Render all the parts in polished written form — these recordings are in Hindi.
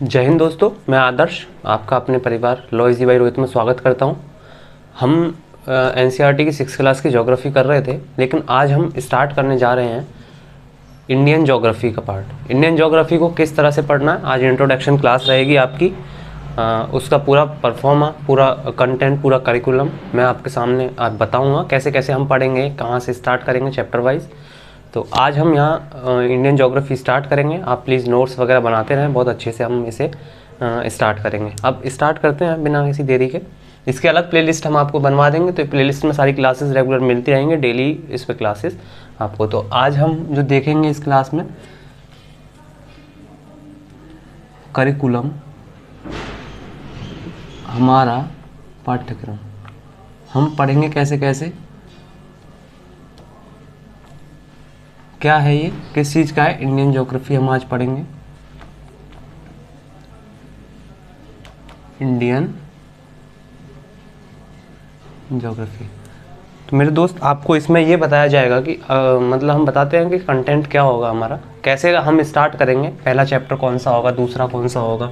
जय हिंद दोस्तों, मैं आदर्श आपका अपने परिवार लॉ इजी बाई रोहित में स्वागत करता हूं। हम एनसीईआरटी की 6th क्लास की ज्योग्राफी कर रहे थे, लेकिन आज हम स्टार्ट करने जा रहे हैं इंडियन ज्योग्राफी का पार्ट। इंडियन ज्योग्राफी को किस तरह से पढ़ना है, आज इंट्रोडक्शन क्लास रहेगी आपकी। उसका पूरा परफॉर्मा, पूरा कंटेंट, पूरा करिकुलम मैं आपके सामने आज बताऊँगा कैसे कैसे हम पढ़ेंगे, कहाँ से स्टार्ट करेंगे चैप्टर वाइज। तो आज हम यहाँ इंडियन ज्योग्राफी स्टार्ट करेंगे। आप प्लीज़ नोट्स वगैरह बनाते रहें, बहुत अच्छे से हम इसे स्टार्ट करेंगे। अब स्टार्ट करते हैं बिना किसी देरी के। इसके अलग प्लेलिस्ट हम आपको बनवा देंगे, तो प्लेलिस्ट में सारी क्लासेस रेगुलर मिलती रहेंगे, डेली इस पर क्लासेस आपको। तो आज हम जो देखेंगे इस क्लास में करिकुलम, हमारा पाठ्यक्रम, हम पढ़ेंगे कैसे कैसे, क्या है ये, किस चीज़ का है। इंडियन ज्योग्राफी हम आज पढ़ेंगे, इंडियन ज्योग्राफी। तो मेरे दोस्त, आपको इसमें ये बताया जाएगा कि मतलब हम बताते हैं कि कंटेंट क्या होगा हमारा, कैसे हम स्टार्ट करेंगे, पहला चैप्टर कौन सा होगा, दूसरा कौन सा होगा।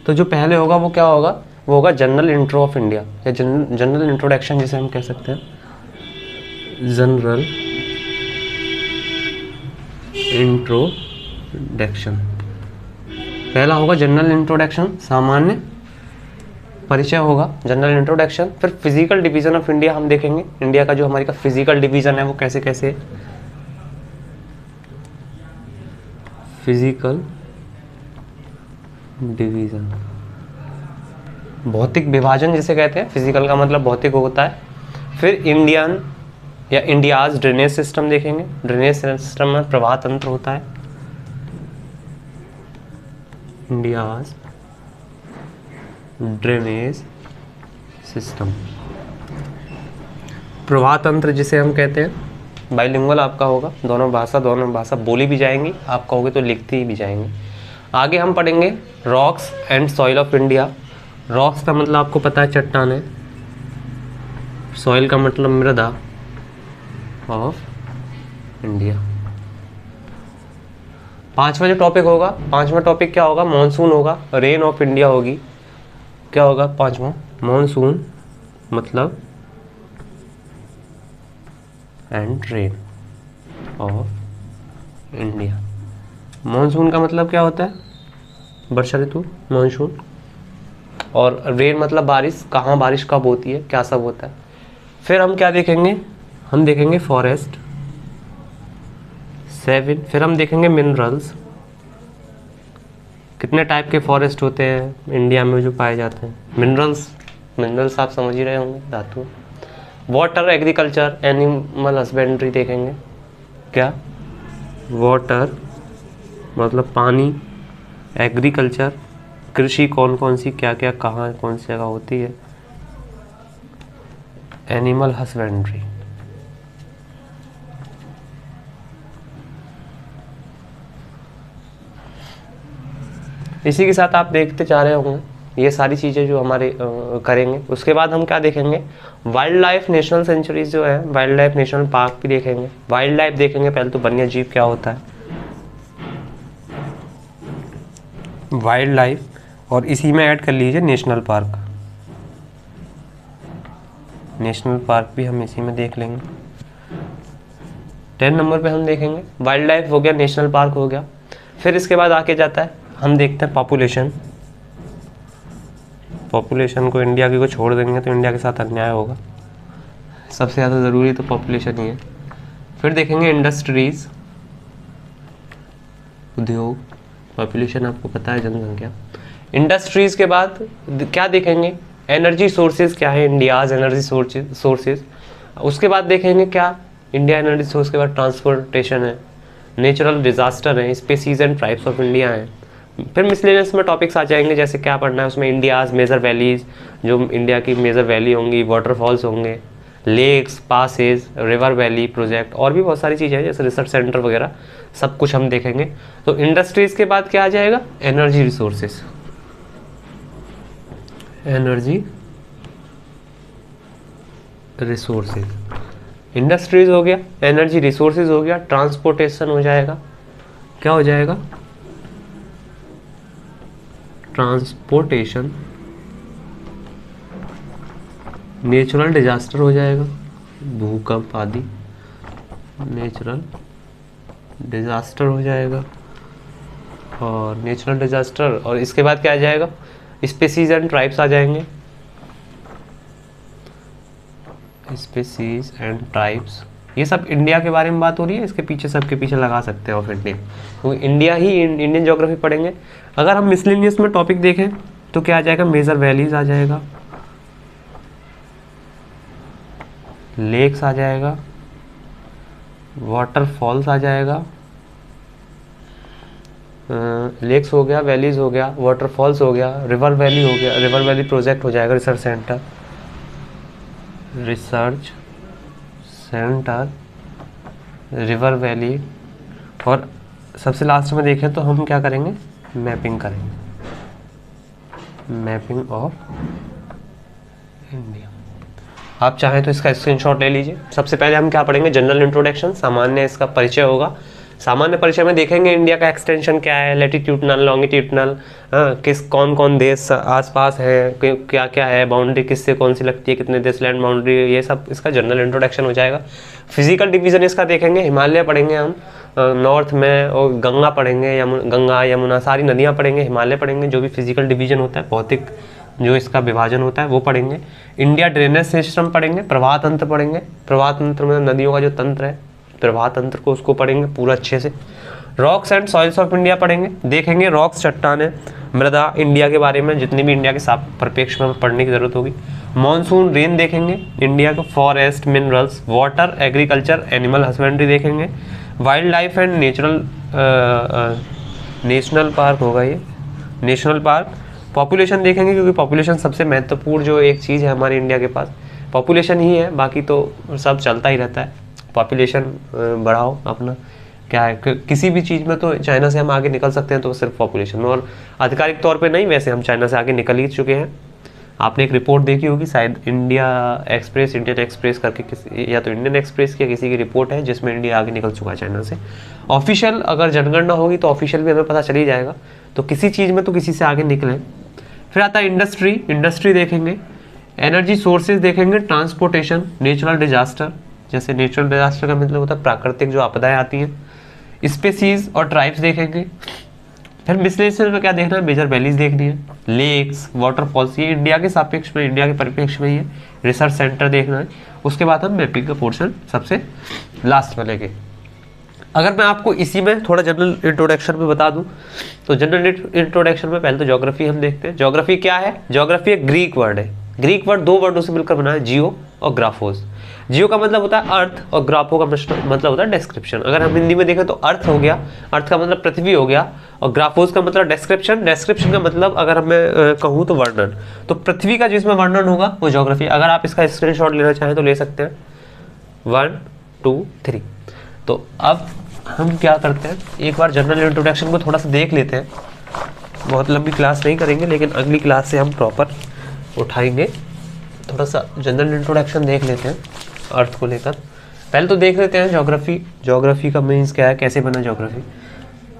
तो जो पहले होगा वो क्या होगा, वो होगा जनरल इंट्रो ऑफ इंडिया, या जनरल इंट्रोडक्शन जिसे हम कह सकते हैं, जनरल इंट्रोडक्शन। पहला होगा जनरल इंट्रोडक्शन, सामान्य परिचय होगा, जनरल इंट्रोडक्शन। फिर फिजिकल डिवीजन ऑफ इंडिया हम देखेंगे, इंडिया का जो हमारी का फिजिकल डिवीजन है वो कैसे कैसे, फिजिकल डिवीजन, भौतिक विभाजन जिसे कहते हैं, फिजिकल का मतलब भौतिक होता है। फिर इंडियन या इंडियाज ड्रेनेज सिस्टम देखेंगे, ड्रेनेज सिस्टम में प्रवाह तंत्र होता है, इंडियाज ड्रेनेज सिस्टम, प्रवाह तंत्र जिसे हम कहते हैं। बाइलिंगुअल आपका होगा, दोनों भाषा बोली भी जाएंगी, आप कहोगे तो लिखती भी जाएंगी। आगे हम पढ़ेंगे rocks and soil of India. Rocks का मतलब आपको पता है चट्टान है, सॉइल का मतलब मृदा ऑफ इंडिया। पांचवा जो टॉपिक होगा, पांचवा टॉपिक क्या होगा, मॉनसून होगा, रेन ऑफ इंडिया होगी। क्या होगा पांचवा, मॉनसून मतलब and rain of India. Monsoon का मतलब क्या होता है, वर्षा ऋतु, मॉनसून। और रेन मतलब बारिश, कहाँ बारिश कब होती है, क्या सब होता है। फिर हम क्या देखेंगे, हम देखेंगे फॉरेस्ट 7। फिर हम देखेंगे मिनरल्स, कितने टाइप के फॉरेस्ट होते हैं इंडिया में जो पाए जाते हैं। मिनरल्स आप समझ ही रहे होंगे, धातु। वाटर, एग्रीकल्चर, एनिमल हस्बेंड्री देखेंगे। क्या, वाटर मतलब पानी, एग्रीकल्चर कृषि, कौन कौन सी, क्या क्या, कहाँ कौन सी जगह होती है, एनिमल हस्बेंड्री। इसी के साथ आप देखते जा रहे होंगे ये सारी चीज़ें जो हमारे करेंगे। उसके बाद हम क्या देखेंगे, वाइल्ड लाइफ नेशनल सेंचुरीज जो है, वाइल्ड लाइफ नेशनल पार्क भी देखेंगे। वाइल्ड लाइफ देखेंगे पहले तो, वन्य जीव क्या होता है, वाइल्ड लाइफ, और इसी में ऐड कर लीजिए नेशनल पार्क। नेशनल पार्क भी हम इसी में देख लेंगे। 10 नंबर पे हम देखेंगे वाइल्ड लाइफ हो गया, नेशनल पार्क हो गया। फिर इसके बाद आके जाता है, हम देखते हैं पॉपुलेशन। पॉपुलेशन को इंडिया की को छोड़ देंगे तो इंडिया के साथ अन्याय होगा, सबसे ज़्यादा ज़रूरी तो पॉपुलेशन ही है। फिर देखेंगे इंडस्ट्रीज, उद्योग, पॉपुलेशन आपको पता है जनसंख्या। इंडस्ट्रीज के बाद क्या देखेंगे, एनर्जी सोर्सेज क्या है, इंडियाज एनर्जी सोर्सेज। उसके बाद देखेंगे क्या, इंडिया एनर्जी सोर्स के बाद ट्रांसपोर्टेशन है, नेचुरल डिजास्टर है, species and tribes of India है। फिर मिसलेनियस में टॉपिक्स आ जाएंगे, जैसे क्या पढ़ना है उसमें, इंडियाज मेजर वैलीज, जो इंडिया की मेजर वैली होंगी, वाटरफॉल्स होंगे, lakes, passes, river valley project, और भी बहुत सारी चीज़ें हैं जैसे रिसर्च सेंटर वगैरह, सब कुछ हम देखेंगे। तो इंडस्ट्रीज के बाद क्या आ जाएगा, energy resources, energy resources. Industries हो गया, एनर्जी रिसोर्सेज हो गया, ट्रांसपोर्टेशन हो जाएगा, क्या हो जाएगा, ट्रांसपोर्टेशन, नेचुरल डिजास्टर हो जाएगा, भूकंप आदि, नेचुरल डिजास्टर हो जाएगा, और नेचुरल डिजास्टर, और इसके बाद क्या आ जाएगा, स्पीसीज एंड ट्राइब्स आ जाएंगे, स्पीसीज एंड ट्राइब्स। ये सब इंडिया के बारे में बात हो रही है, इसके पीछे सबके पीछे लगा सकते हैं ऑफ इंडिया, क्योंकि इंडिया ही इंडियन ज्योग्राफी पढ़ेंगे। अगर हम मिसलेनियस में टॉपिक देखें तो क्या आ जाएगा, मेजर वैलीज आ जाएगा, लेक्स आ जाएगा, वाटरफॉल्स आ जाएगा, लेक्स हो गया, वैलीज हो गया, वाटरफॉल्स हो गया, रिवर वैली हो गया, रिवर वैली प्रोजेक्ट हो जाएगा, research centre, research centre, river valley, और सबसे लास्ट में देखें तो हम क्या करेंगे, मैपिंग करेंगे, मैपिंग ऑफ इंडिया। आप चाहें तो इसका स्क्रीनशॉट ले लीजिए। सबसे पहले हम क्या पढ़ेंगे, जनरल इंट्रोडक्शन, सामान्य इसका परिचय होगा। सामान्य परिचय में देखेंगे इंडिया का एक्सटेंशन क्या है, लैटिट्यूडनल, लॉन्गिट्यूडनल, किस कौन कौन देश आसपास है, क्या क्या है, बाउंड्री किससे कौन सी लगती है, कितने देश लैंड बाउंड्री, ये सब इसका जनरल इंट्रोडक्शन हो जाएगा। फिजिकल डिवीजन इसका देखेंगे, हिमालय पढ़ेंगे हम नॉर्थ में, और गंगा पढ़ेंगे, गंगा यमुना सारी नदियाँ पढ़ेंगे, हिमालय पढ़ेंगे, जो भी फिजिकल डिवीजन होता है, भौतिक जो इसका विभाजन होता है वो पढ़ेंगे। इंडिया ड्रेनेज सिस्टम पढ़ेंगे, प्रवाह तंत्र पढ़ेंगे, प्रवाह तंत्र में नदियों का जो तंत्र है, प्रवाह तंत्र को उसको पढ़ेंगे पूरा अच्छे से। Rocks and soils of India पढ़ेंगे, देखेंगे रॉक्स, चट्टानें, मृदा, इंडिया के बारे में जितनी भी इंडिया के परिप्रेक्ष्य में पढ़ने की जरूरत होगी। मॉनसून रेन देखेंगे, इंडिया का forest, minerals, water, agriculture, animal husbandry देखेंगे। Wild life and national park होगा ये, नेशनल पार्क। पॉपुलेशन देखेंगे, क्योंकि पॉपुलेशन सबसे महत्वपूर्ण जो एक चीज़ है हमारे इंडिया के पास, पॉपुलेशन ही है, बाकी तो सब चलता ही रहता है। पॉपुलेशन बढ़ाओ अपना, क्या है किसी भी चीज़ में तो चाइना से हम आगे निकल सकते हैं तो सिर्फ पॉपुलेशन में, और आधिकारिक तौर पे नहीं, वैसे हम चाइना से आगे निकल ही चुके हैं। आपने एक रिपोर्ट देखी होगी शायद, इंडियन एक्सप्रेस करके या तो इंडियन एक्सप्रेस की किसी की रिपोर्ट है जिसमें इंडिया आगे निकल चुका है चाइना से। ऑफिशियल अगर जनगणना होगी तो ऑफिशियल भी हमें पता चल ही जाएगा, तो किसी चीज़ में तो किसी से आगे निकले। फिर आता है इंडस्ट्री देखेंगे, एनर्जी सोर्सेज देखेंगे, ट्रांसपोर्टेशन, नेचुरल डिजास्टर, जैसे नेचुरल डिजास्टर का मतलब होता है प्राकृतिक जो आपदाएं आती हैं, स्पीसीज और ट्राइब्स देखेंगे। फिर मिसलेनियस में क्या देखना है, मेजर वैलीज देखनी है, लेक्स, वाटरफॉल्स, ये इंडिया के सापेक्ष में, इंडिया के परिप्रेक्ष्य में ही है। रिसर्च सेंटर देखना है। उसके बाद हम मैपिंग का पोर्शन सबसे लास्ट में लेंगे। अगर मैं आपको इसी में थोड़ा जनरल इंट्रोडक्शन में बता दूं तो जनरल इंट्रोडक्शन में पहले तो ज्योग्राफी हम देखते हैं। ज्योग्राफी क्या है, ज्योग्राफी एक ग्रीक वर्ड है। ग्रीक वर्ड दो वर्डों से मिलकर बना है, जियो और ग्राफोस। जियो का मतलब होता है अर्थ और ग्राफो का मतलब होता है डिस्क्रिप्शन। अगर हम हिंदी में देखें तो अर्थ हो गया, अर्थ का मतलब पृथ्वी हो गया, और ग्राफोस का मतलब डिस्क्रिप्शन, डिस्क्रिप्शन का मतलब अगर मैं कहूँ तो वर्णन। तो पृथ्वी का जिसमें वर्णन होगा वो ज्योग्राफी। अगर आप इसका स्क्रीनशॉट लेना चाहें तो ले सकते हैं, 1 2 3। तो अब हम क्या करते हैं, एक बार जनरल इंट्रोडक्शन को थोड़ा सा देख लेते हैं। बहुत लंबी क्लास नहीं करेंगे, लेकिन अगली क्लास से हम प्रॉपर उठाएंगे। थोड़ा सा जनरल इंट्रोडक्शन देख लेते हैं अर्थ को लेकर। पहले तो देख लेते हैं ज्योग्राफी। ज्योग्राफी का मीन्स क्या है, कैसे बना ज्योग्राफी।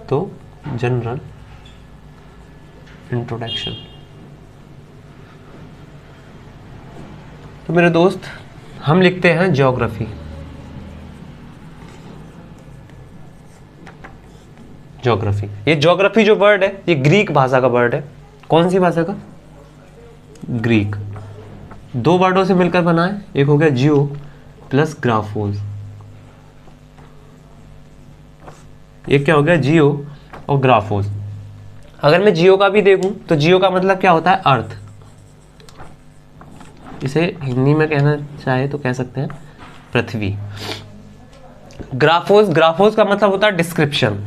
तो जनरल इंट्रोडक्शन, तो मेरे दोस्त हम लिखते हैं ज्योग्राफी। ज्योग्राफी, ये ज्योग्राफी जो वर्ड है ये ग्रीक भाषा का वर्ड है। कौन सी भाषा का, ग्रीक। दो वर्डों से मिलकर बना है, एक हो गया जियो प्लस ग्राफोस। एक क्या हो गया, जियो और ग्राफोस। अगर मैं जियो का भी देखूं तो जियो का मतलब क्या होता है, अर्थ। इसे हिंदी में कहना चाहे तो कह सकते हैं पृथ्वी। ग्राफोस, ग्राफोस का मतलब होता है डिस्क्रिप्शन,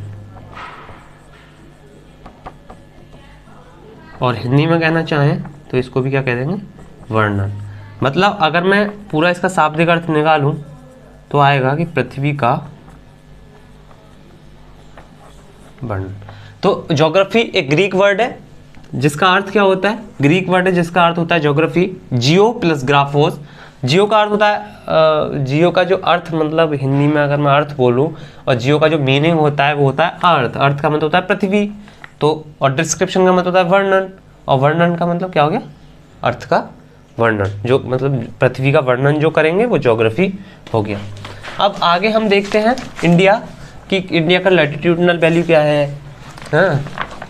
और हिंदी में कहना चाहें तो इसको भी क्या कह देंगे, वर्णन। मतलब अगर मैं पूरा इसका शाब्दिक अर्थ निकालूं तो आएगा कि पृथ्वी का वर्णन। तो ज्योग्राफी एक ग्रीक वर्ड है जिसका अर्थ क्या होता है, ग्रीक वर्ड है जिसका अर्थ होता है ज्योग्राफी। जियो प्लस ग्राफोस। जियो का अर्थ होता है, जियो का जो अर्थ मतलब हिंदी में अगर मैं अर्थ बोलूं, और जियो का जो मीनिंग होता है वो होता है अर्थ। अर्थ का मतलब होता है पृथ्वी। तो और डिस्क्रिप्शन का मतलब होता है वर्णन। और वर्णन का मतलब क्या हो गया, अर्थ का वर्णन, जो मतलब पृथ्वी का वर्णन जो करेंगे वो ज्योग्राफी हो गया। अब आगे हम देखते हैं इंडिया कि इंडिया का लैटिट्यूडनल वैल्यू क्या है, हाँ,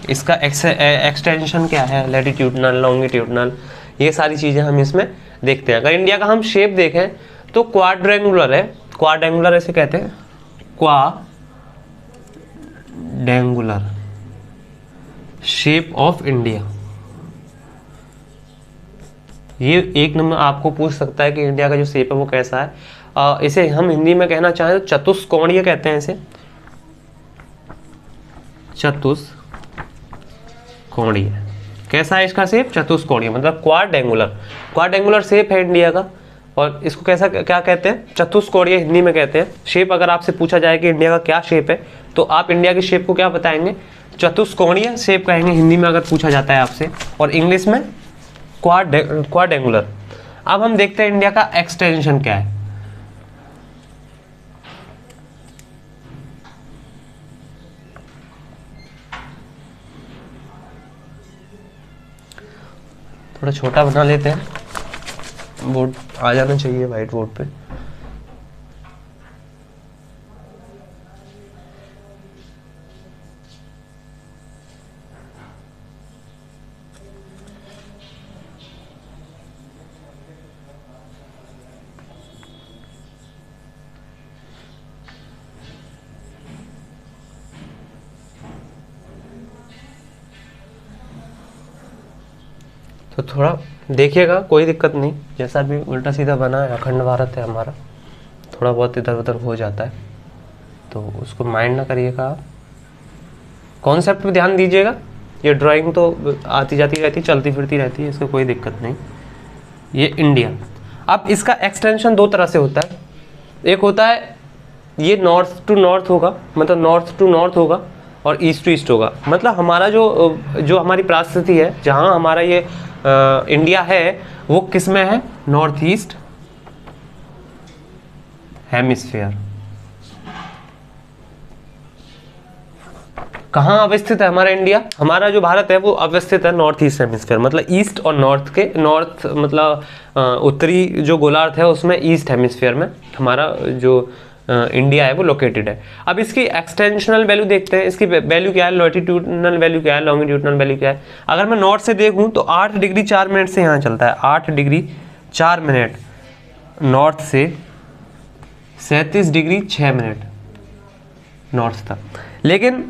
इसका एक्सटेंशन क्या है, लैटिट्यूडनल, लॉन्गिट्यूडनल, ये सारी चीज़ें हम इसमें देखते हैं। अगर इंडिया का हम शेप देखें तो क्वाड्रेंगुलर है, क्वाड्रेंगुलर ऐसे कहते हैं, क्वाड्रेंगुलर शेप ऑफ इंडिया। ये एक नंबर आपको पूछ सकता है कि इंडिया का जो शेप है वो कैसा है। इसे हम हिंदी में कहना चाहें तो चतुष्कोणीय कहते हैं इसे, चतुष्कोणीय। कैसा है इसका शेप, चतुष्कोणीय, मतलब क्वाड्रेंगुलर, क्वाड्रेंगुलर शेप है इंडिया का। और इसको कैसा क्या कहते हैं, चतुष्कोणीय हिंदी में कहते हैं। शेप अगर आपसे पूछा जाए कि इंडिया का क्या शेप है तो आप इंडिया की शेप को क्या बताएंगे, चतुष्कोणीय शेप कहेंगे हिंदी में अगर पूछा जाता है आपसे, और इंग्लिश में क्वाड्रेंगुलर। अब हम देखते हैं इंडिया का एक्सटेंशन क्या है। थोड़ा छोटा बना लेते हैं, बोर्ड आ जाना चाहिए वाइट बोर्ड पे। तो थोड़ा देखिएगा, कोई दिक्कत नहीं, जैसा भी उल्टा सीधा बना है, अखंड भारत है हमारा, थोड़ा बहुत इधर उधर हो जाता है तो उसको माइंड ना करिएगा आप, कॉन्सेप्ट पे ध्यान दीजिएगा। ये ड्राइंग तो आती जाती रहती, चलती फिरती रहती है, इसको कोई दिक्कत नहीं। ये इंडिया, अब इसका एक्सटेंशन दो तरह से होता है। एक होता है ये नॉर्थ टू नॉर्थ होगा, मतलब नॉर्थ टू नॉर्थ होगा, और ईस्ट टू ईस्ट होगा। मतलब हमारा जो हमारी परिस्थिति है, जहाँ हमारा ये इंडिया है वो किस में है, नॉर्थ ईस्ट हेमिस्फीयर। कहाँ अवस्थित है हमारा इंडिया, हमारा जो भारत है वो अवस्थित है नॉर्थ ईस्ट हेमिस्फीयर, मतलब ईस्ट और नॉर्थ के, नॉर्थ मतलब उत्तरी जो गोलार्ध है उसमें ईस्ट हेमिस्फीयर में हमारा जो इंडिया है वो लोकेटेड है। अब इसकी एक्सटेंशनल वैल्यू देखते हैं, इसकी वैल्यू क्या है, लॉटिट्यूडनल वैल्यू क्या है, लॉन्गिट्यूडनल वैल्यू क्या है। अगर मैं नॉर्थ से देखूं तो 8 डिग्री 4 मिनट से यहाँ चलता है, 8 डिग्री 4 मिनट नॉर्थ से 37 डिग्री 6 मिनट नॉर्थ तक। लेकिन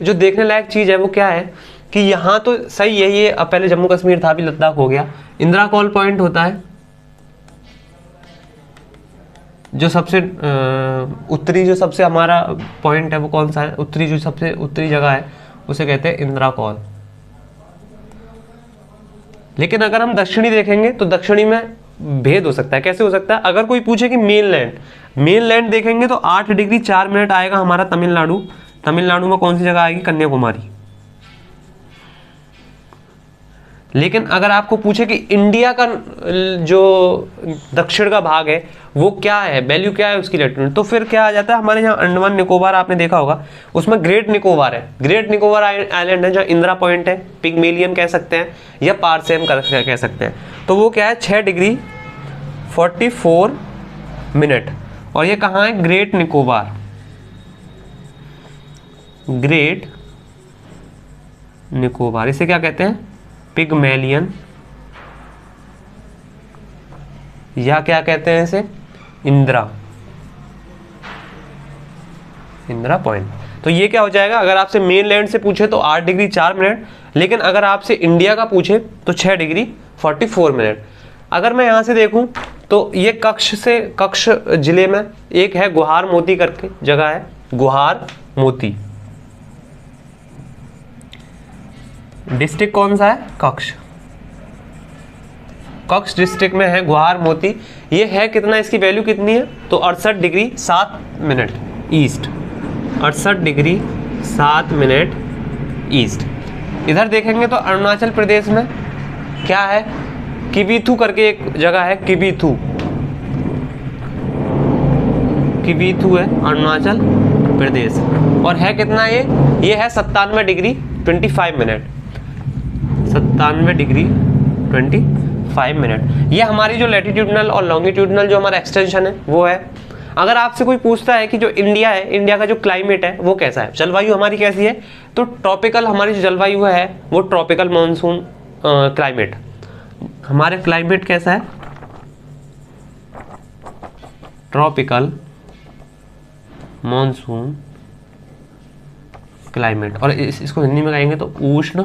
जो देखने लायक चीज़ है वो क्या है कि यहाँ तो सही है, ये अब पहले जम्मू कश्मीर था, अभी लद्दाख हो गया। इंदिरा कॉल पॉइंट होता है जो सबसे उत्तरी, जो सबसे हमारा पॉइंट है वो कौन सा है, उत्तरी जो सबसे उत्तरी जगह है उसे कहते हैं इंदिरा कॉल। लेकिन अगर हम दक्षिणी देखेंगे तो दक्षिणी में भेद हो सकता है। कैसे हो सकता है, अगर कोई पूछे कि मेनलैंड देखेंगे तो 8 डिग्री 4 मिनट आएगा हमारा तमिलनाडु। तमिलनाडु में कौन सी जगह आएगी, कन्याकुमारी। लेकिन अगर आपको पूछे कि इंडिया का जो दक्षिण का भाग है वो क्या है, वैल्यू क्या है उसकी लैटिट्यूड, तो फिर क्या आ जाता है, हमारे यहाँ अंडमान निकोबार आपने देखा होगा, उसमें ग्रेट निकोबार है। ग्रेट निकोबार आइलैंड है जहाँ इंदिरा पॉइंट है, पिग्मेलियन कह सकते हैं या पारसेम कह सकते हैं। तो वो क्या है, 6 डिग्री 44 मिनट। और ये कहाँ है, ग्रेट निकोबार, ग्रेट निकोबार। इसे क्या कहते हैं, पिग्मेलियन, या क्या कहते हैं इसे, इंदिरा पॉइंट। तो ये क्या हो जाएगा, अगर आपसे मेनलैंड से पूछे तो 8 डिग्री 4 मिनट, लेकिन अगर आपसे इंडिया का पूछे तो 6 डिग्री 44 मिनट। अगर मैं यहाँ से देखूं तो ये कच्छ जिले में एक है गुहार मोती करके जगह है, गुहार मोती। डिस्ट्रिक्ट कौन सा है, कच्छ डिस्ट्रिक्ट में है गुहार मोती। ये है कितना, इसकी वैल्यू कितनी है, तो 68 degree 7 minute east, 68 degree 7 minute east. इधर देखेंगे तो अरुणाचल प्रदेश में क्या है, किबीथू करके एक जगह है, किबीथू है अरुणाचल प्रदेश। और है कितना ये है 97 डिग्री 25 मिनट, 97°25'। ये हमारी जो लैटिट्यूडनल और लॉन्गिट्यूडनल जो हमारा एक्सटेंशन है वो है। अगर आपसे कोई पूछता है कि जो इंडिया है, इंडिया का जो क्लाइमेट है वो कैसा है, जलवायु हमारी कैसी है, तो ट्रॉपिकल हमारी जो जलवायु है वो ट्रॉपिकल मॉनसून क्लाइमेट। हमारे क्लाइमेट कैसा है, ट्रॉपिकल मॉनसून क्लाइमेट। और इसको हिंदी में कहेंगे तो उष्ण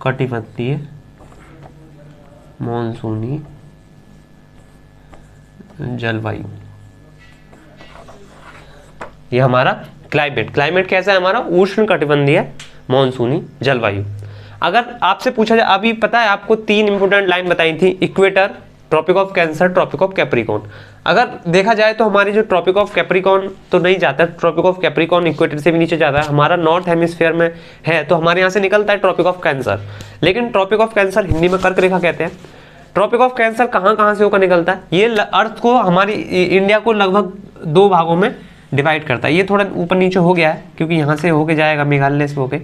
कटिबंधीय मॉनसूनी जलवायु। ये हमारा क्लाइमेट कैसा है, हमारा उष्ण कटिबंधीय मॉनसूनी जलवायु। अगर आपसे पूछा जाए, अभी पता है आपको 3 इंपोर्टेंट लाइन बताई थी, equator, Tropic of Cancer, Tropic of Capricorn. अगर देखा जाए तो हमारी जो ट्रॉपिक ऑफ कैप्रिकॉर्न तो नहीं जाता, ट्रॉपिक ऑफ कैप्रिकॉर्न इक्वेटर से भी नीचे जाता है, हमारा नॉर्थ हेमिस्फीयर में है, तो हमारे यहाँ से निकलता है ट्रॉपिक ऑफ कैंसर। लेकिन ट्रॉपिक ऑफ कैंसर हिंदी में कर्क रेखा कहते हैं। ट्रॉपिक ऑफ कैंसर कहाँ से होकर निकलता है, ये अर्थ को, हमारी इंडिया को लगभग 2 भागों में डिवाइड करता है। ये थोड़ा ऊपर नीचे हो गया है क्योंकि यहाँ से होके जाएगा मेघालय से होके,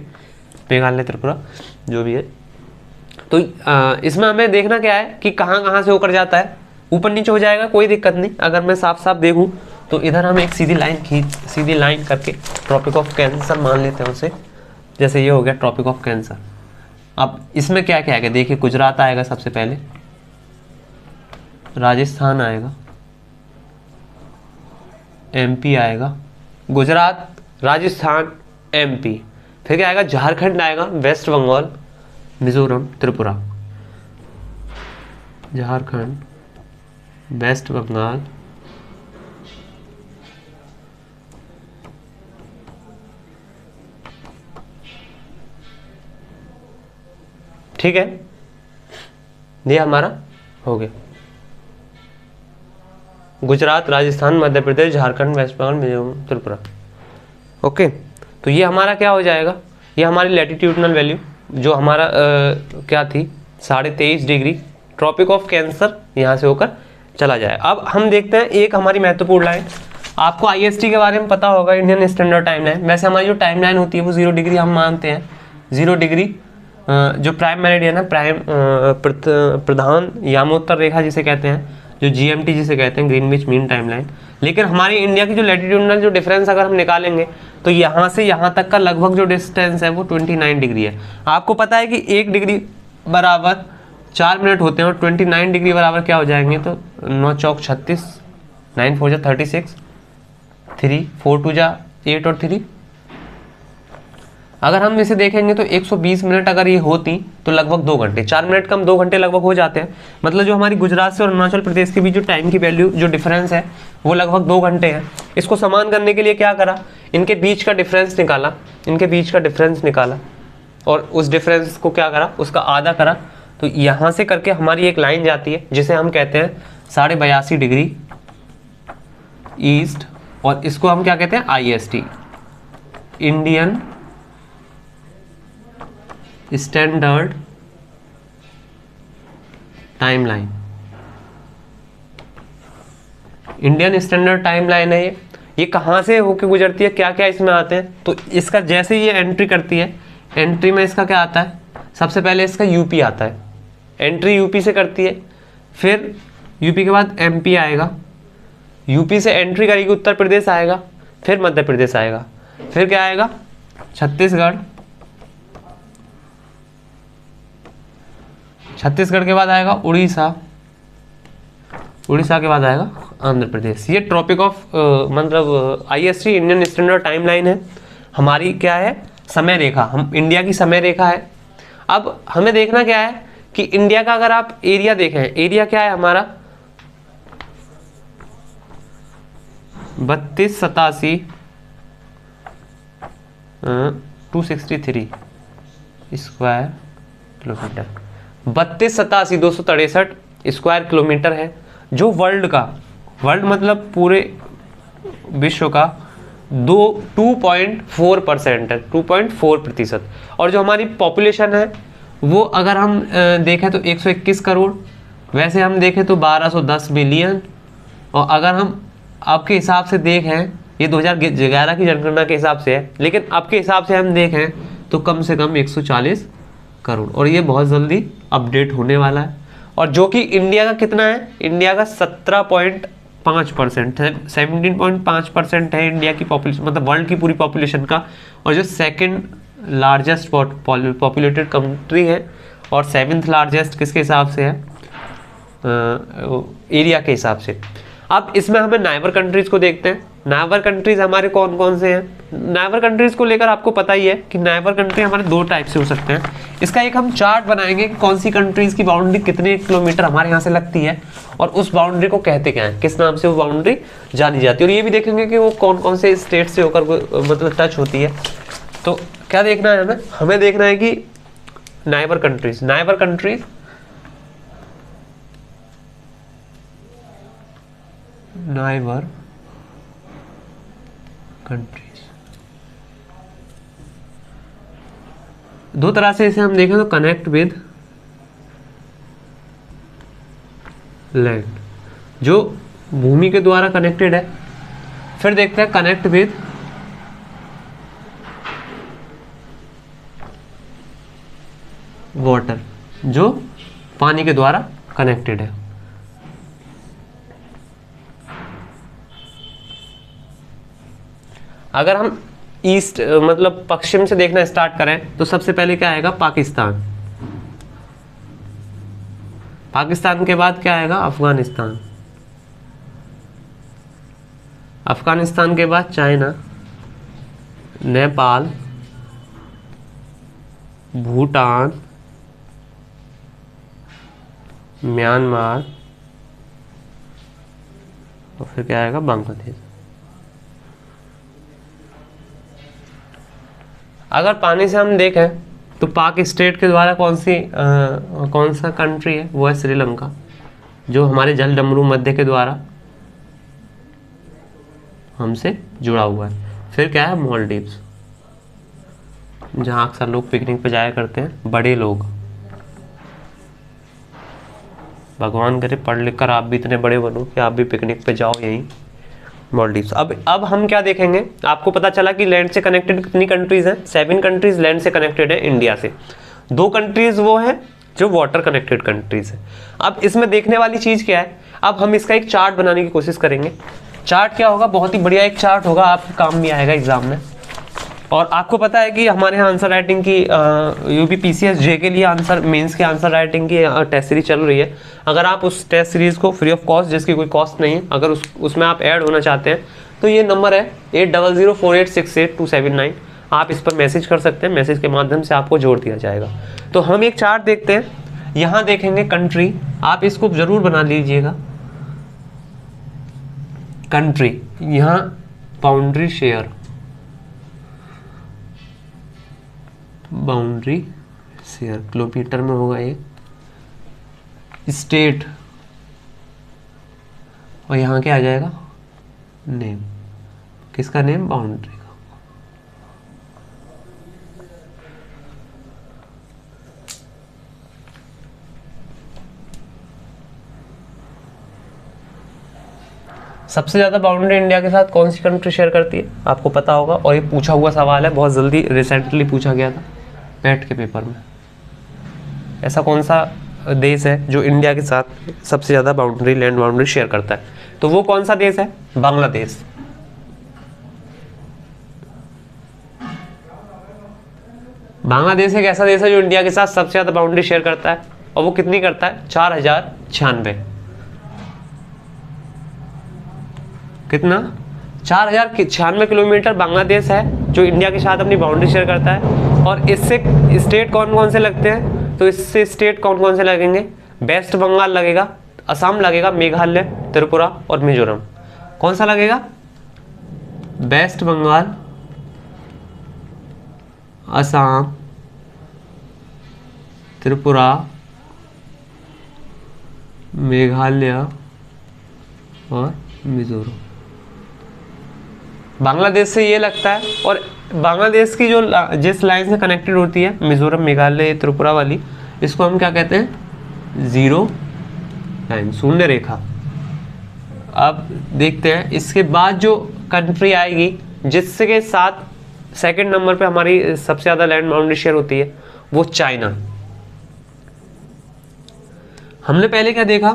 मेघालय त्रिपुरा जो भी है। तो इसमें हमें देखना क्या है कि कहाँ से होकर जाता है, ऊपर नीचे हो जाएगा कोई दिक्कत नहीं। अगर मैं साफ साफ देखूं तो इधर हम एक सीधी लाइन करके ट्रॉपिक ऑफ कैंसर मान लेते हैं उसे। जैसे ये हो गया ट्रॉपिक ऑफ कैंसर। अब इसमें क्या क्या आएगा, देखिए गुजरात आएगा सबसे पहले, राजस्थान आएगा, एमपी आएगा, गुजरात, राजस्थान, एमपी, फिर क्या आएगा, झारखंड आएगा, वेस्ट बंगाल, मिजोरम, त्रिपुरा। झारखंड, वेस्ट बंगाल, ठीक है, ये हमारा हो गया गुजरात, राजस्थान, मध्य प्रदेश, झारखंड, वेस्ट बंगाल, मिजोरम, त्रिपुरा। ओके, तो ये हमारा क्या हो जाएगा, ये हमारी लैटिट्यूडनल वैल्यू जो हमारा क्या थी 23.5 डिग्री, ट्रॉपिक ऑफ कैंसर यहाँ से होकर चला जाए। अब हम देखते हैं एक हमारी महत्वपूर्ण लाइन, आपको IST के बारे में पता होगा, इंडियन स्टैंडर्ड टाइम लाइन। वैसे हमारी जो टाइम लाइन होती है वो 0 डिग्री हम मानते हैं, 0 डिग्री जो प्राइम मेरिडियन है, प्रधान यामोत्तर रेखा जिसे कहते हैं, जो GMT जिसे कहते हैं, ग्रीनविच मीन टाइम लाइन। लेकिन हमारी इंडिया की जो लैटिट्यूडनल जो डिफरेंस अगर हम निकालेंगे तो यहाँ से यहाँ तक का लगभग जो डिस्टेंस है वो 29 डिग्री है। आपको पता है कि 1 डिग्री बराबर 4 मिनट होते हैं और 29 डिग्री बराबर क्या हो जाएंगे, तो 9 चौक 36, 9 4 जा 36, 3 4 2 जा 8 और 3। अगर हम इसे देखेंगे तो 120 मिनट अगर ये होती तो लगभग 2 घंटे, 4 मिनट कम 2 घंटे लगभग हो जाते हैं। मतलब जो हमारी गुजरात से और अरुणाचल प्रदेश के बीच जो टाइम की वैल्यू जो डिफरेंस है वो लगभग 2 घंटे है। इसको समान करने के लिए क्या करा, इनके बीच का डिफरेंस निकाला, और उस डिफरेंस को क्या करा, उसका आधा करा। तो यहाँ से करके हमारी एक लाइन जाती है जिसे हम कहते हैं 82.5 डिग्री ईस्ट, और इसको हम क्या कहते हैं IST, Indian standard timeline. Indian standard timeline है ये कहाँ से होके गुजरती है, क्या क्या इसमें आते हैं। तो इसका जैसे ये एंट्री करती है, एंट्री में इसका क्या आता है, सबसे पहले इसका यूपी आता है, एंट्री यूपी से करती है, फिर यूपी के बाद MP आएगा, यूपी से एंट्री करेगी उत्तर प्रदेश आएगा, फिर मध्य प्रदेश आएगा, फिर क्या आएगा छत्तीसगढ़, छत्तीसगढ़ के बाद आएगा उड़ीसा, उड़ीसा के बाद आएगा आंध्र प्रदेश। ये ट्रॉपिक ऑफ मतलब IST इंडियन स्टैंडर्ड टाइमलाइन है हमारी, क्या है समय रेखा, हम इंडिया की समय रेखा है। अब हमें देखना क्या है कि इंडिया का अगर आप एरिया देखें, एरिया क्या है हमारा 3287 263 स्क्वायर किलोमीटर, 3287 263 स्क्वायर किलोमीटर है, जो वर्ल्ड का, वर्ल्ड मतलब पूरे विश्व का 2.4% है, 2.4%। और जो हमारी पॉपुलेशन है वो अगर हम देखें तो 121 करोड़, वैसे हम देखें तो 1210 मिलियन, और अगर हम आपके हिसाब से देखें, ये 2011 की जनगणना के हिसाब से है, लेकिन आपके हिसाब से हम देखें तो कम से कम 140 करोड़, और ये बहुत जल्दी अपडेट होने वाला है। और जो कि इंडिया का कितना है, इंडिया का 17.5% है, 17.5% है इंडिया की पॉपुलेशन, मतलब वर्ल्ड की पूरी पॉपुलेशन का। और जो सेकंड लार्जेस्ट पॉपुलेटेड कंट्री है और 7th लार्जेस्ट किसके हिसाब से है, एरिया के हिसाब से। अब इसमें हमें नाइबर कंट्रीज को देखते हैं। नाइबर कंट्रीज हमारे कौन कौन से हैं। नाइबर कंट्रीज को लेकर आपको पता ही है कि नाइबर कंट्री हमारे 2 टाइप से हो सकते हैं। इसका एक हम चार्ट बनाएंगे कि कौन सी कंट्रीज की बाउंड्री कितने किलोमीटर हमारे यहाँ से लगती है और उस बाउंड्री को कहते क्या है, किस नाम से वो बाउंड्री जानी जाती है। और ये भी देखेंगे कि वो कौन कौन से स्टेट से होकर मतलब टच होती है। तो क्या देखना है हमें, हमें देखना है कि neighbour countries, neighbour countries neighbour countries 2 तरह से इसे हम देखें तो कनेक्ट विद लैंड, जो भूमि के द्वारा कनेक्टेड है। फिर देखते हैं कनेक्ट विद वाटर, जो पानी के द्वारा कनेक्टेड है। अगर हम ईस्ट मतलब पश्चिम से देखना स्टार्ट करें तो सबसे पहले क्या आएगा, पाकिस्तान। पाकिस्तान के बाद क्या आएगा, अफगानिस्तान। अफगानिस्तान के बाद चाइना, नेपाल, भूटान, म्यांमार, और फिर क्या आएगा, बांग्लादेश। अगर पानी से हम देखें तो पाक स्टेट के द्वारा कौन सा कंट्री है, वो है श्रीलंका, जो हमारे जल डमरू मध्य के द्वारा हमसे जुड़ा हुआ है। फिर क्या है, मालदीव्स, जहाँ अक्सर लोग पिकनिक पे जाया करते हैं, बड़े लोग। भगवान करे पढ़ लिख कर आप भी इतने बड़े बनो कि आप भी पिकनिक पे जाओ यहीं, मालदीव्स। अब हम क्या देखेंगे, आपको पता चला कि लैंड से कनेक्टेड कितनी कंट्रीज हैं, 7 कंट्रीज लैंड से कनेक्टेड है इंडिया से। 2 कंट्रीज वो है जो वाटर कनेक्टेड कंट्रीज है। अब इसमें देखने वाली चीज क्या है, अब हम इसका एक चार्ट बनाने की कोशिश करेंगे। चार्ट क्या होगा, बहुत ही बढ़िया एक चार्ट होगा, आपके काम भी आएगा एग्जाम में। और आपको पता है कि हमारे यहाँ आंसर राइटिंग की UPPCS जे के लिए आंसर मेंस के आंसर राइटिंग की टेस्ट सीरीज चल रही है। अगर आप उस टेस्ट सीरीज को फ्री ऑफ कॉस्ट, जिसकी कोई कॉस्ट नहीं है, अगर उसमें आप ऐड होना चाहते हैं तो ये नंबर है 8004868279। आप इस पर मैसेज कर सकते हैं, मैसेज के माध्यम से आपको जोड़ दिया जाएगा। तो हम एक चार्ट देखते हैं, यहाँ देखेंगे कंट्री, आप इसको जरूर बना लीजिएगा। कंट्री, यहाँ boundary share, boundary share kilometre में होगा ये। स्टेट, और यहाँ क्या आ जाएगा, नेम। किसका नेम, बाउंड्री का। सबसे ज़्यादा बाउंड्री इंडिया के साथ कौन सी कंट्री शेयर करती है, आपको पता होगा। और ये पूछा हुआ सवाल है, बहुत जल्दी रिसेंटली पूछा गया था नेट के पेपर में। ऐसा कौन सा देश है जो इंडिया के साथ सबसे ज़्यादा बाउंड्री, लैंड बाउंड्री शेयर करता है, तो वो कौन सा देश है, बांग्लादेश। बांग्लादेश एक ऐसा देश है जो इंडिया के साथ सबसे ज़्यादा बाउंड्री शेयर करता है, और वो कितनी करता है, 4096। कितना, 4096 किलोमीटर बांग्लादेश है जो इंडिया के साथ अपनी बाउंड्री शेयर करता है। और इससे स्टेट कौन कौन से लगते हैं, तो इससे स्टेट कौन कौन से लगेंगे, वेस्ट बंगाल लगेगा, असम लगेगा, मेघालय, त्रिपुरा और मिजोरम। कौन सा लगेगा, वेस्ट बंगाल, असम, त्रिपुरा, मेघालय और मिजोरम। बांग्लादेश से ये लगता है, और बांग्लादेश की जो जिस लाइन से कनेक्टेड होती है, मिजोरम, मेघालय, त्रिपुरा वाली, इसको हम क्या कहते हैं, जीरो लाइन, शून्य रेखा। अब देखते हैं इसके बाद जो कंट्री आएगी जिसके साथ सेकंड नंबर पे हमारी सबसे ज़्यादा लैंड बाउंड्री शेयर होती है, वो चाइना। हमने पहले क्या देखा,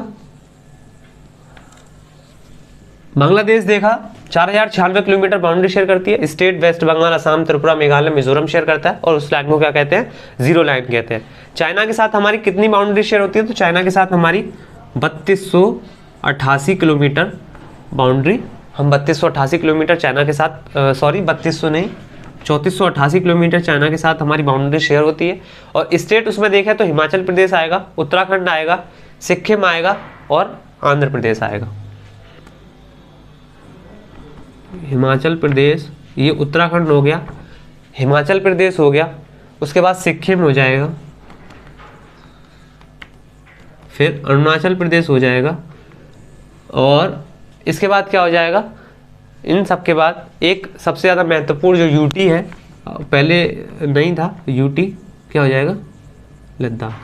बांग्लादेश देखा 4096 किलोमीटर बाउंड्री शेयर करती है। स्टेट वेस्ट बंगाल, असम, त्रिपुरा, मेघालय, मिजोरम शेयर करता है और उस लाइन को क्या कहते हैं, जीरो लाइन कहते हैं। चाइना के साथ हमारी कितनी बाउंड्री शेयर होती है, तो चाइना के साथ हमारी 3288 किलोमीटर बाउंड्री, हम 3288 किलोमीटर चाइना के साथ, सॉरी 3200 नहीं 3488 किलोमीटर चाइना के साथ हमारी बाउंड्री शेयर होती है। और स्टेट उसमें देखें तो हिमाचल प्रदेश आएगा, उत्तराखंड आएगा, सिक्किम आएगा और आंध्र प्रदेश आएगा। हिमाचल प्रदेश, ये उत्तराखंड हो गया, हिमाचल प्रदेश हो गया, उसके बाद सिक्किम हो जाएगा, फिर अरुणाचल प्रदेश हो जाएगा और इसके बाद क्या हो जाएगा, इन सब के बाद एक सबसे ज़्यादा महत्वपूर्ण जो यूटी है, पहले नहीं था यूटी, क्या हो जाएगा, लद्दाख।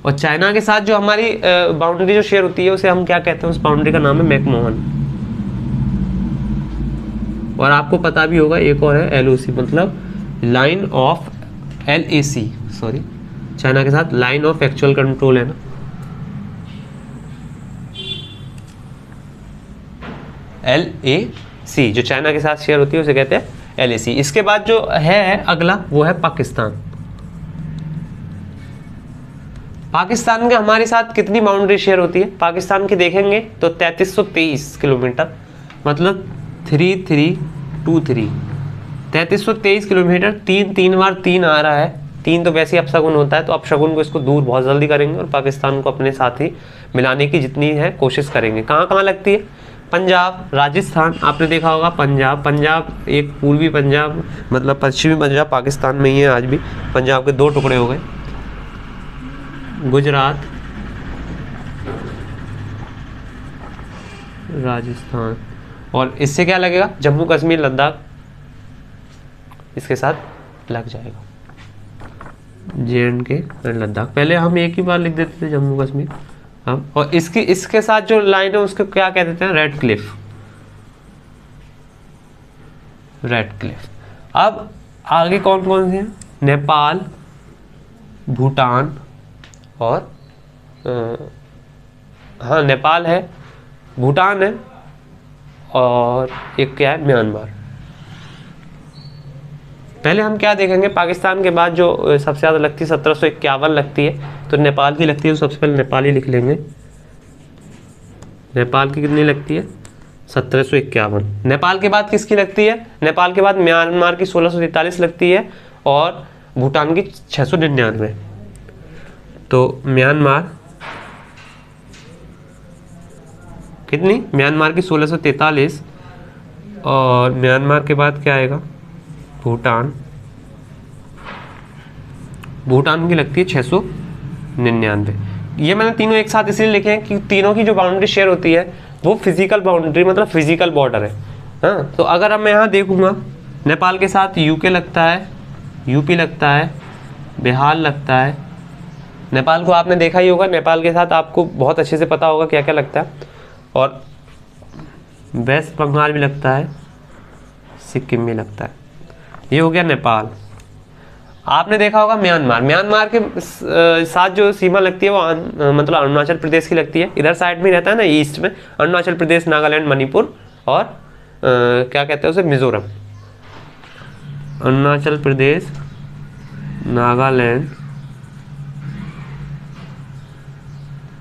और चाइना के साथ जो हमारी बाउंड्री जो शेयर होती है उसे हम क्या कहते हैं, उस बाउंड्री का नाम है मैकमोहन। और आपको पता भी होगा एक और है एलओसी, मतलब line of LAC, sorry China के साथ लाइन ऑफ एक्चुअल कंट्रोल है ना, LAC जो चाइना के साथ शेयर होती है उसे कहते हैं LAC। इसके बाद जो है अगला वो है पाकिस्तान। पाकिस्तान के हमारे साथ कितनी बाउंड्री शेयर होती है, पाकिस्तान की देखेंगे तो 3323 किलोमीटर, मतलब 3323 3323 किलोमीटर। तीन बार 3 आ रहा है, 3 तो वैसे ही अपशगुन होता है, तो अपशगुन को इसको दूर बहुत जल्दी करेंगे और पाकिस्तान को अपने साथ ही मिलाने की जितनी है कोशिश करेंगे। कहाँ कहाँ लगती है, पंजाब, राजस्थान, आपने देखा होगा पंजाब एक पूर्वी पंजाब मतलब पश्चिमी पंजाब पाकिस्तान में ही है आज भी, पंजाब के 2 टुकड़े हो गए, गुजरात, राजस्थान, और इससे क्या लगेगा, जम्मू कश्मीर, लद्दाख इसके साथ लग जाएगा, JNK और लद्दाख। पहले हम एक ही बार लिख देते थे जम्मू कश्मीर, हम, और इसके साथ जो लाइन है उसको क्या कह देते हैं, रेड क्लिफ। अब आगे कौन कौन से हैं, नेपाल, भूटान और हाँ नेपाल है, भूटान है और एक क्या है, म्यांमार। पहले हम क्या देखेंगे, पाकिस्तान के बाद जो सबसे ज़्यादा लगती है 1751 लगती है, तो नेपाल की लगती है, तो सबसे पहले नेपाल ही लिख लेंगे। नेपाल की कितनी लगती है, 1751। नेपाल के बाद किसकी लगती है, नेपाल के बाद म्यांमार की 1643 लगती है और भूटान की 699। तो म्यांमार कितनी, म्यांमार की 1643 और म्यांमार के बाद क्या आएगा, भूटान की लगती है 699। ये मैंने तीनों एक साथ इसलिए लिखे हैं कि तीनों की जो बाउंड्री शेयर होती है वो फिजिकल बाउंड्री मतलब फिजिकल बॉर्डर है। हाँ, तो अगर अब मैं यहाँ देखूंगा, नेपाल के साथ यूके लगता है, यूपी लगता है, बिहार लगता है। नेपाल को आपने देखा ही होगा, नेपाल के साथ आपको बहुत अच्छे से पता होगा क्या क्या लगता है, और वेस्ट बंगाल भी लगता है, सिक्किम भी लगता है। ये हो गया नेपाल। आपने देखा होगा म्यांमार के साथ जो सीमा लगती है वो मतलब अरुणाचल प्रदेश की लगती है, इधर साइड में रहता है ना ईस्ट में, अरुणाचल प्रदेश, नागालैंड, मणिपुर और क्या कहते हैं उसे, मिजोरम। अरुणाचल प्रदेश, नागालैंड,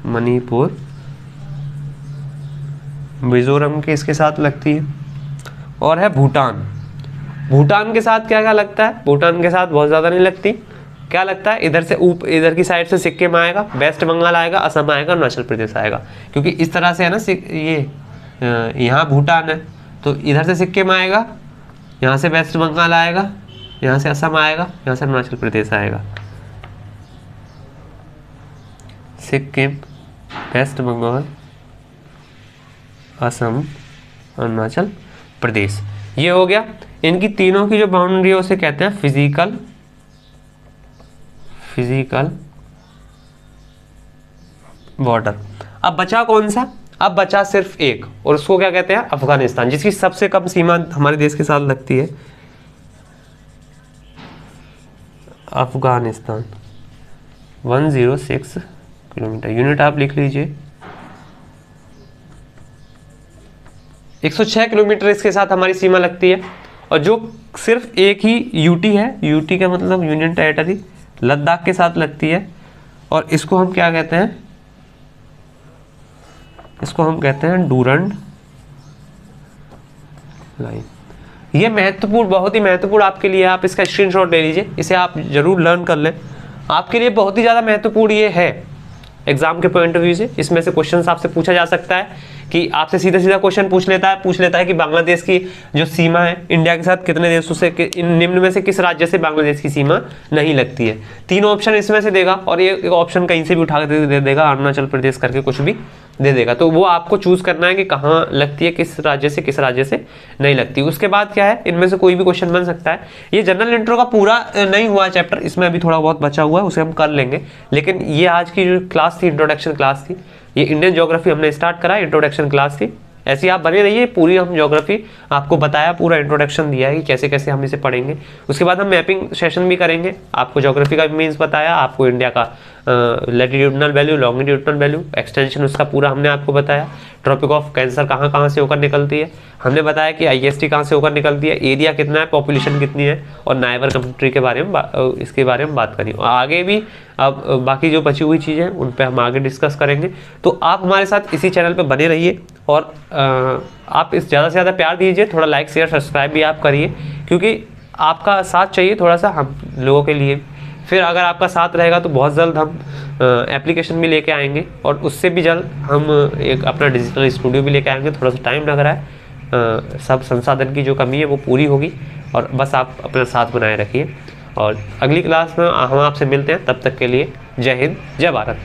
मणिपुर, मिजोरम के इसके साथ लगती है। और है भूटान। भूटान के साथ क्या क्या लगता है, भूटान के साथ बहुत ज़्यादा नहीं लगती। क्या लगता है, इधर से इधर की साइड से सिक्किम आएगा, वेस्ट बंगाल आएगा, असम आएगा, अरुणाचल प्रदेश आएगा, क्योंकि इस तरह से है ना, ये यहाँ भूटान है तो इधर से सिक्किम आएगा, यहाँ से वेस्ट बंगाल आएगा, यहाँ से असम आएगा, यहाँ से अरुणाचल प्रदेश आएगा। सिक्किम, वेस्ट बंगाल, असम, अरुणाचल प्रदेश, ये हो गया। इनकी तीनों की जो बाउंड्री है उसे कहते हैं फिजिकल बॉर्डर। अब बचा कौन सा, अब बचा सिर्फ एक, और उसको क्या कहते हैं, अफगानिस्तान, जिसकी सबसे कम सीमा हमारे देश के साथ लगती है, अफगानिस्तान 106 किलोमीटर, यूनिट आप लिख लीजिए। 106 किलोमीटर इसके साथ हमारी सीमा लगती है। और जो सिर्फ एक ही यूटी है, यूटी का मतलब यूनियन टेरिटरी, लद्दाख के साथ लगती है। और इसको हम क्या कहते हैं, इसको हम कहते हैं डूरंड लाइन। ये महत्वपूर्ण, बहुत ही महत्वपूर्ण आपके लिए, आप इसका स्क्रीनशॉट ले लीजिए, इसे आप जरूर लर्न कर लें, आपके लिए बहुत ही ज़्यादा महत्वपूर्ण ये है एग्जाम के पॉइंट ऑफ व्यू से। इसमें से क्वेश्चन आपसे पूछा जा सकता है कि आपसे सीधा सीधा क्वेश्चन पूछ लेता है कि बांग्लादेश की जो सीमा है इंडिया के साथ कितने देशों से, इन निम्न में से किस राज्य से बांग्लादेश की सीमा नहीं लगती है। 3 ऑप्शन इसमें से देगा और ये एक ऑप्शन कहीं से भी उठा के दे देगा, अरुणाचल प्रदेश करके कुछ भी दे देगा। तो वो आपको चूज करना है कि कहाँ लगती है, किस राज्य से नहीं लगती। उसके बाद क्या है, इनमें से कोई भी क्वेश्चन बन सकता है। ये जनरल इंट्रो का पूरा नहीं हुआ चैप्टर, इसमें अभी थोड़ा बहुत बचा हुआ है, उसे हम कर लेंगे। लेकिन ये आज की जो क्लास थी, इंट्रोडक्शन क्लास थी, ये इंडियन ज्योग्राफी हमने स्टार्ट करा, इंट्रोडक्शन क्लास थी। ऐसी आप बने रहिए, पूरी हम ज्योग्राफी आपको बताया, पूरा इंट्रोडक्शन दिया है कि कैसे कैसे हम इसे पढ़ेंगे। उसके बाद हम मैपिंग सेशन भी करेंगे, आपको ज्योग्राफी का मीन्स बताया, आपको इंडिया का latitudinal value, longitudinal value, extension उसका पूरा हमने आपको बताया। ट्रॉपिक ऑफ कैंसर कहाँ कहाँ से होकर निकलती है, हमने बताया कि IST कहाँ से होकर निकलती है, एरिया कितना है, पॉपुलेशन कितनी है, और नाइबर कंट्री के बारे में इसके बारे में बात करी। और आगे भी अब बाकी जो बची हुई चीज़ें हैं उन पर हम आगे डिस्कस करेंगे। तो आप हमारे साथ इसी चैनल पर बने रहिए और आप इस ज़्यादा से ज़्यादा प्यार दीजिए, थोड़ा लाइक शेयर सब्सक्राइब भी आप करिए, क्योंकि आपका साथ चाहिए थोड़ा सा हम लोगों के लिए। फिर अगर आपका साथ रहेगा तो बहुत जल्द हम एप्लीकेशन भी लेके आएंगे, और उससे भी जल्द हम एक अपना डिजिटल स्टूडियो भी लेके आएंगे। थोड़ा सा टाइम लग रहा है, सब संसाधन की जो कमी है वो पूरी होगी, और बस आप अपना साथ बनाए रखिए। और अगली क्लास में हम आपसे मिलते हैं, तब तक के लिए जय हिंद, जय भारत।